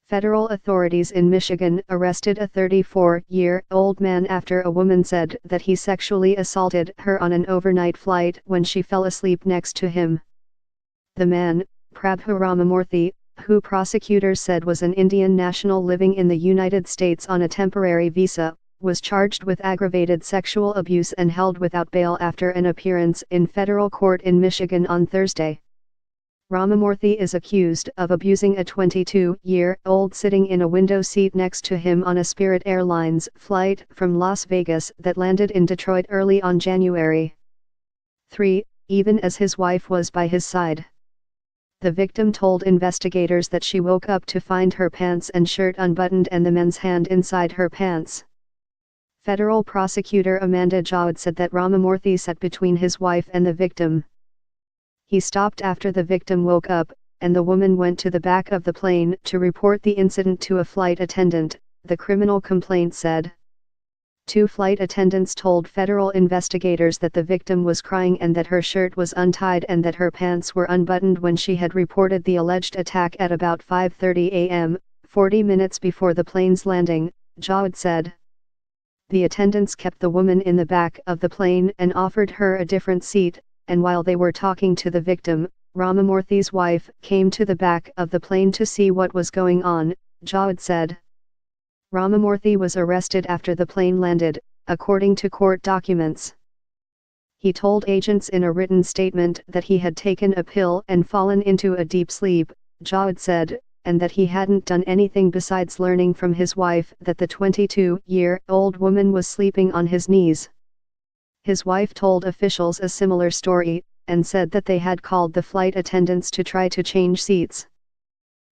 Federal authorities in Michigan arrested a 34-year-old man after a woman said that he sexually assaulted her on an overnight flight when she fell asleep next to him. The man, Prabhu Ramamurthy, who prosecutors said was an Indian national living in the United States on a temporary visa, was charged with aggravated sexual abuse and held without bail after an appearance in federal court in Michigan on Thursday. Ramamurthy is accused of abusing a 22-year-old sitting in a window seat next to him on a Spirit Airlines flight from Las Vegas that landed in Detroit early on January 3, even as his wife was by his side. The victim told investigators that she woke up to find her pants and shirt unbuttoned and the man's hand inside her pants. Federal prosecutor Amanda Jawad said that Ramamurthy sat between his wife and the victim. He stopped after the victim woke up, and the woman went to the back of the plane to report the incident to a flight attendant, the criminal complaint said. 2 flight attendants told federal investigators that the victim was crying and that her shirt was untied and that her pants were unbuttoned when she had reported the alleged attack at about 5:30 a.m., 40 minutes before the plane's landing, Jawad said. The attendants kept the woman in the back of the plane and offered her a different seat, and while they were talking to the victim, Ramamurthy's wife came to the back of the plane to see what was going on, Jawad said. Ramamurthy was arrested after the plane landed, according to court documents. He told agents in a written statement that he had taken a pill and fallen into a deep sleep, Jawad said, and that he hadn't done anything besides learning from his wife that the 22-year-old woman was sleeping on his knees. His wife told officials a similar story, and said that they had called the flight attendants to try to change seats.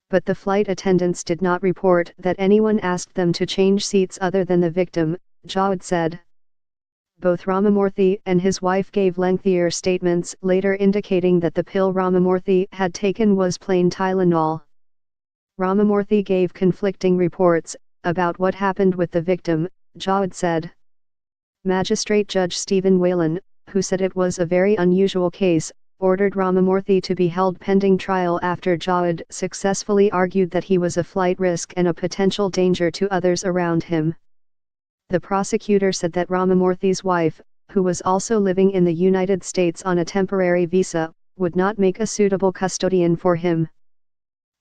But the flight attendants did not report that anyone asked them to change seats other than the victim, Jawad said. Both Ramamurthy and his wife gave lengthier statements later indicating that the pill Ramamurthy had taken was plain Tylenol. Ramamurthy gave conflicting reports about what happened with the victim, Jawad said. Magistrate Judge Stephen Whalen, who said it was a very unusual case, ordered Ramamurthy to be held pending trial after Jawad successfully argued that he was a flight risk and a potential danger to others around him. The prosecutor said that Ramamurthy's wife, who was also living in the United States on a temporary visa, would not make a suitable custodian for him.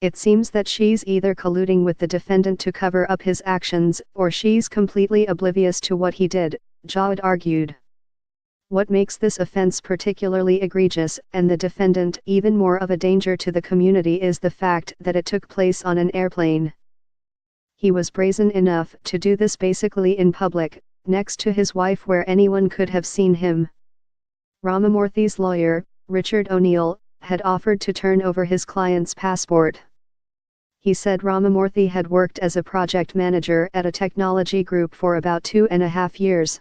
It seems that she's either colluding with the defendant to cover up his actions or she's completely oblivious to what he did, Jawad argued. What makes this offense particularly egregious and the defendant even more of a danger to the community is the fact that it took place on an airplane. He was brazen enough to do this basically in public, next to his wife where anyone could have seen him. Ramamurthy's lawyer, Richard O'Neill, had offered to turn over his client's passport. He said Ramamurthy had worked as a project manager at a technology group for about 2.5 years.